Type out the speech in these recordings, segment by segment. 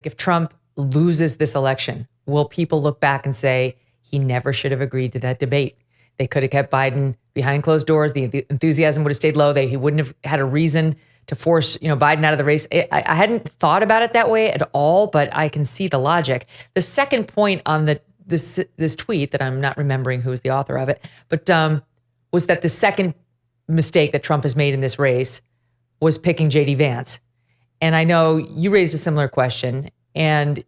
If Trump loses this election, will people look back and say he never should have agreed to that debate? They could have kept Biden behind closed doors. The enthusiasm would have stayed low. He wouldn't have had a reason to force, Biden out of the race. I hadn't thought about it that way at all, but I can see the logic. The second point on this tweet that I'm not remembering who was the author of it, but was that the second mistake that Trump has made in this race was picking JD Vance. And I know you raised a similar question. And,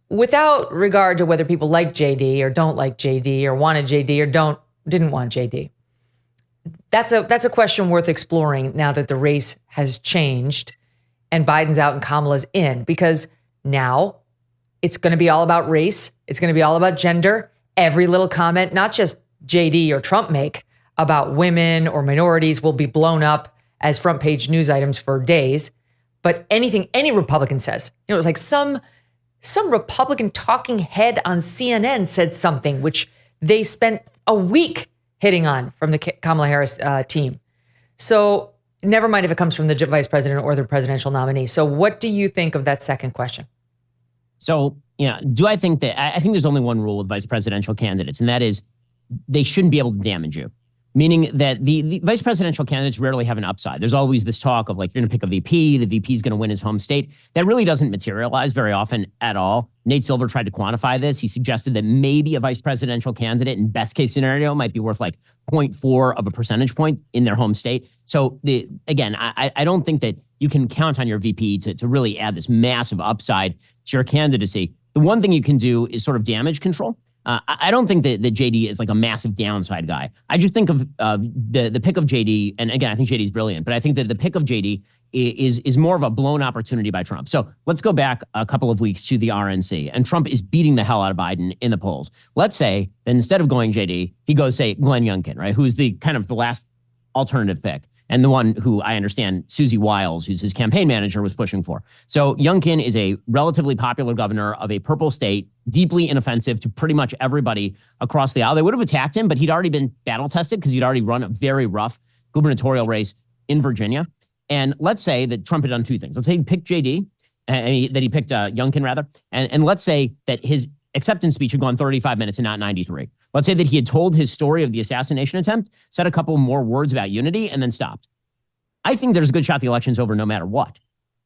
without regard to whether people like JD or don't like JD or wanted JD or didn't want JD, that's a question worth exploring now that the race has changed and Biden's out and Kamala's in, because now it's going to be all about race. It's going to be all about gender. Every little comment, not just JD or Trump make about women or minorities, will be blown up as front page news items for days. But anything any Republican says, it was like some Republican talking head on CNN said something which they spent a week hitting on from the Kamala Harris team. So never mind if it comes from the vice president or the presidential nominee. So what do you think of that second question? So, do I think there's only one rule with vice presidential candidates, and that is they shouldn't be able to damage you. Meaning that the vice presidential candidates rarely have an upside. There's always this talk of like, you're going to pick a VP, the VP is going to win his home state. That really doesn't materialize very often at all. Nate Silver tried to quantify this. He suggested that maybe a vice presidential candidate in best case scenario might be worth like 0.4 of a percentage point in their home state. So I don't think that you can count on your VP to really add this massive upside to your candidacy. The one thing you can do is sort of damage control. I don't think that JD is like a massive downside guy. I just think of the pick of JD, and again, I think JD is brilliant, but I think that the pick of JD is more of a blown opportunity by Trump. So let's go back a couple of weeks to the RNC, and Trump is beating the hell out of Biden in the polls. Let's say that instead of going JD, he goes, say, Glenn Youngkin, right, who's the kind of the last alternative pick, and the one who I understand Susie Wiles, who's his campaign manager, was pushing for. So Youngkin is a relatively popular governor of a purple state, deeply inoffensive to pretty much everybody across the aisle. They would have attacked him, but he'd already been battle tested because he'd already run a very rough gubernatorial race in Virginia. And let's say that Trump had done two things. Let's say he picked JD, that he picked Youngkin rather. And let's say that his acceptance speech had gone 35 minutes and not 93. Let's say that he had told his story of the assassination attempt, said a couple more words about unity, and then stopped. I think there's a good shot the election's over no matter what,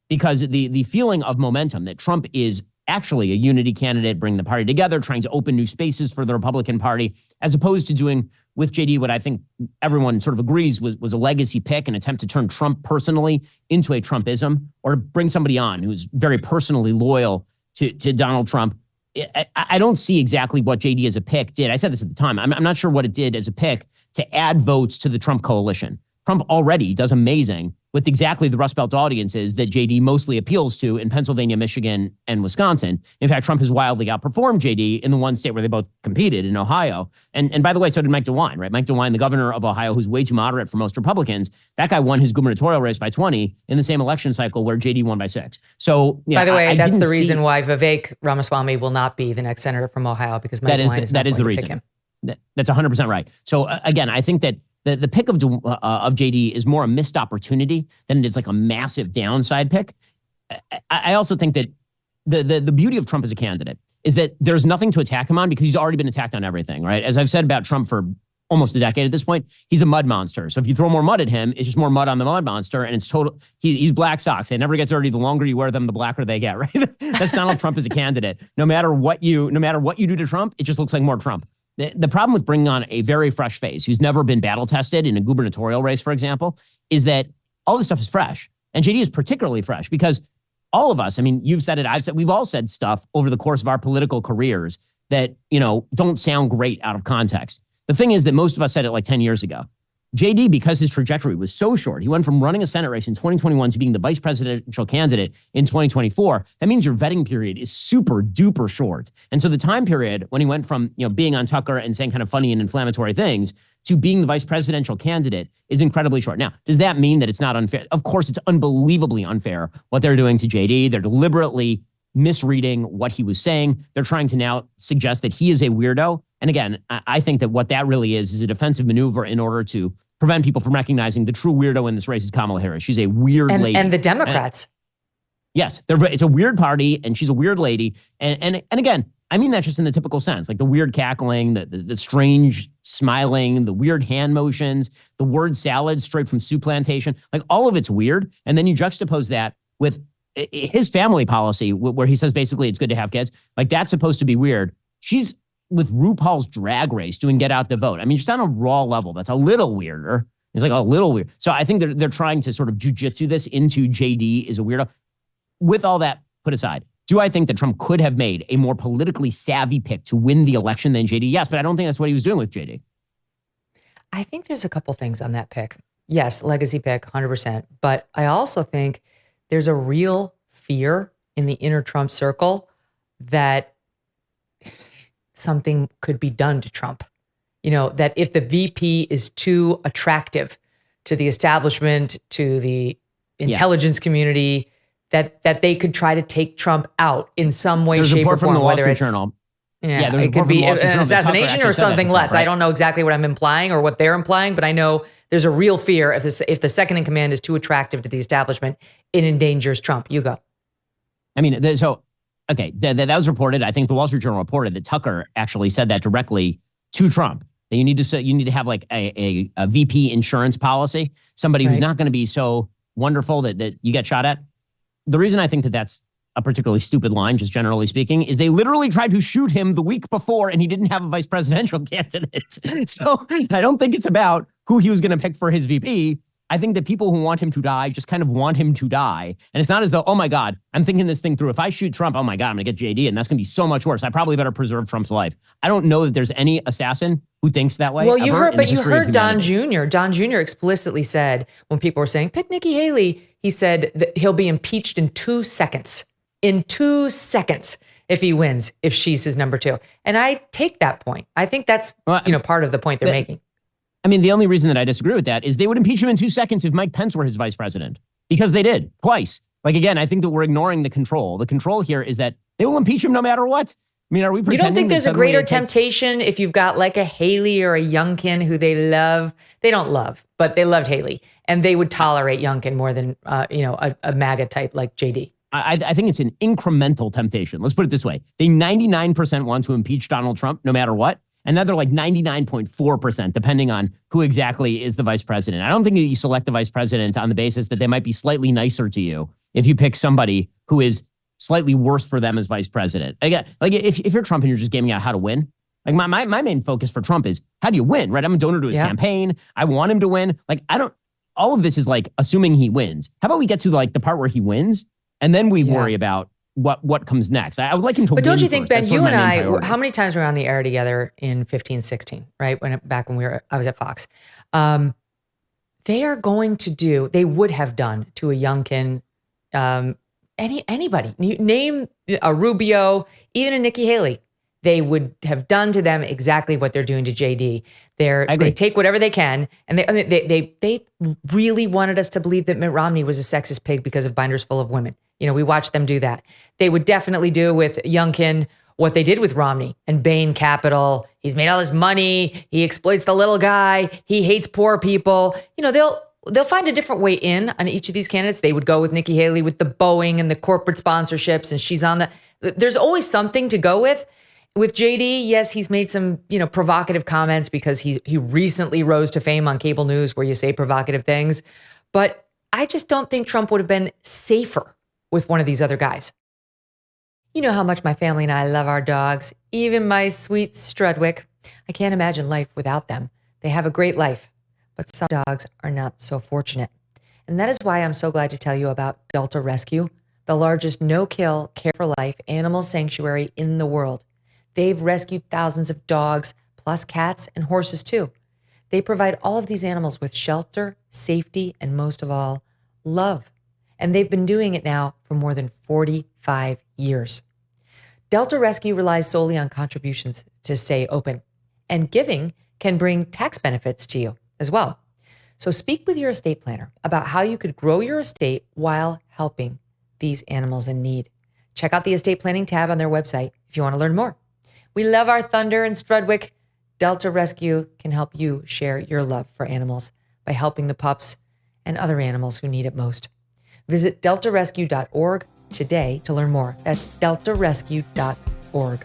because the feeling of momentum that Trump is actually a unity candidate, bring the party together, trying to open new spaces for the Republican Party, as opposed to doing with JD what I think everyone sort of agrees was a legacy pick, an attempt to turn Trump personally into a Trumpism, or to bring somebody on who's very personally loyal to Donald Trump. I don't see exactly what JD as a pick did. I said this at the time. I'm not sure what it did as a pick to add votes to the Trump coalition. Trump already does amazing with exactly the Rust Belt audiences that JD mostly appeals to in Pennsylvania, Michigan, and Wisconsin. In fact, Trump has wildly outperformed JD in the one state where they both competed, in Ohio. And by the way, so did Mike DeWine, right? Mike DeWine, the governor of Ohio, who's way too moderate for most Republicans. That guy won his gubernatorial race by 20 in the same election cycle where JD won by 6. So, by the way, that's the reason why Vivek Ramaswamy will not be the next senator from Ohio, because Mike DeWine is not going to pick him. That's 100% right. So again, I think that the pick of JD is more a missed opportunity than it is like a massive downside pick. I also think that the beauty of Trump as a candidate is that there's nothing to attack him on because he's already been attacked on everything, right? As I've said about Trump for almost a decade at this point, he's a mud monster. So if you throw more mud at him, it's just more mud on the mud monster, and it's total. He's black socks. They never get dirty. The longer you wear them, the blacker they get, right? That's Donald Trump as a candidate. No matter what you do to Trump, it just looks like more Trump. The problem with bringing on a very fresh face who's never been battle tested in a gubernatorial race, for example, is that all this stuff is fresh. And JD is particularly fresh because all of us, I mean, you've said it, I've said, we've all said stuff over the course of our political careers that, don't sound great out of context. The thing is that most of us said it like 10 years ago. JD, because his trajectory was so short, he went from running a Senate race in 2021 to being the vice presidential candidate in 2024. That means your vetting period is super duper short. And so the time period when he went from, being on Tucker and saying kind of funny and inflammatory things to being the vice presidential candidate is incredibly short. Now, does that mean that it's not unfair? Of course, it's unbelievably unfair what they're doing to JD. They're deliberately misreading what he was saying. They're trying to now suggest that he is a weirdo. And again, I think that what that really is a defensive maneuver in order to prevent people from recognizing the true weirdo in this race is Kamala Harris. She's a weird lady. And the Democrats. Yes, it's a weird party, and she's a weird lady. And again, I mean that just in the typical sense, like the weird cackling, the strange smiling, the weird hand motions, the word salad straight from Soup Plantation, like all of it's weird. And then you juxtapose that with his family policy, where he says basically it's good to have kids. Like that's supposed to be weird. She's with RuPaul's Drag Race doing Get Out the Vote. I mean, just on a raw level, that's a little weirder. It's like a little weird. So I think they're trying to sort of jujitsu this into JD is a weirdo. With all that put aside, do I think that Trump could have made a more politically savvy pick to win the election than JD? Yes, but I don't think that's what he was doing with JD. I think there's a couple things on that pick. Yes, legacy pick, 100%. But I also think there's a real fear in the inner Trump circle that something could be done to Trump. You know, that if the VP is too attractive to the establishment, to the intelligence community, that they could try to take Trump out in some way, shape, or form. From the Wall Street Journal. Yeah, it could be an assassination or something less. Right? I don't know exactly what I'm implying or what they're implying, but I know there's a real fear if the second in command is too attractive to the establishment, it endangers Trump. You go. I mean, that was reported. I think the Wall Street Journal reported that Tucker actually said that directly to Trump. That you need to have like a VP insurance policy, somebody who's not going to be so wonderful that you get shot at. The reason I think that that's a particularly stupid line, just generally speaking, is they literally tried to shoot him the week before and he didn't have a vice presidential candidate. So I don't think it's about who he was going to pick for his VP. I think that people who want him to die just kind of want him to die. And it's not as though, oh my God, I'm thinking this thing through. If I shoot Trump, oh my God, I'm going to get JD and that's going to be so much worse. I probably better preserve Trump's life. I don't know that there's any assassin who thinks that way. Well, you heard Don Jr. Don Jr. explicitly said when people were saying, pick Nikki Haley, he said that he'll be impeached in 2 seconds. In 2 seconds if he wins, if she's his number 2. And I take that point. I think that's part of the point they're making. I mean, the only reason that I disagree with that is they would impeach him in 2 seconds if Mike Pence were his vice president, because they did twice. Like, again, I think that we're ignoring the control. The control here is that they will impeach him no matter what. I mean, are we pretending? You don't think there's a greater temptation if you've got like a Haley or a Youngkin who they love? They don't love, but they loved Haley. And they would tolerate Youngkin more than, a MAGA type like JD. I think it's an incremental temptation. Let's put it this way. They 99% want to impeach Donald Trump no matter what. And now they're like 99.4%, depending on who exactly is the vice president. I don't think that you select the vice president on the basis that they might be slightly nicer to you if you pick somebody who is slightly worse for them as vice president. Again, like if you're Trump and you're just gaming out how to win, like my main focus for Trump is how do you win, right? I'm a donor to his campaign. I want him to win. Like all of this is like assuming he wins. How about we get to like the part where he wins and then we worry about what comes next. I would like him to win. But don't you think, Ben, you and I, how many times were we on the air together in 15, 16, right? Back when I was at Fox. They would have done to a Youngkin, anybody. Name a Rubio, even a Nikki Haley. They would have done to them exactly what they're doing to JD. They take whatever they can, and they really wanted us to believe that Mitt Romney was a sexist pig because of binders full of women. We watched them do that. They would definitely do with Youngkin what they did with Romney and Bain Capital. He's made all this money. He exploits the little guy. He hates poor people. They'll find a different way in on each of these candidates. They would go with Nikki Haley with the Boeing and the corporate sponsorships, and she's on there's always something to go with. With JD, yes, he's made some, provocative comments because he recently rose to fame on cable news where you say provocative things. But I just don't think Trump would have been safer with one of these other guys. You know how much my family and I love our dogs, even my sweet Strudwick. I can't imagine life without them. They have a great life, but some dogs are not so fortunate. And that is why I'm so glad to tell you about Delta Rescue, the largest no-kill, care-for-life animal sanctuary in the world. They've rescued thousands of dogs, plus cats and horses too. They provide all of these animals with shelter, safety, and most of all, love. And they've been doing it now for more than 45 years. Delta Rescue relies solely on contributions to stay open, and giving can bring tax benefits to you as well. So speak with your estate planner about how you could grow your estate while helping these animals in need. Check out the estate planning tab on their website if you want to learn more. We love our Thunder and Strudwick. Delta Rescue can help you share your love for animals by helping the pups and other animals who need it most. Visit deltarescue.org today to learn more. That's deltarescue.org.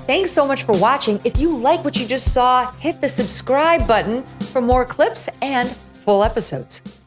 Thanks so much for watching. If you like what you just saw, hit the subscribe button for more clips and full episodes.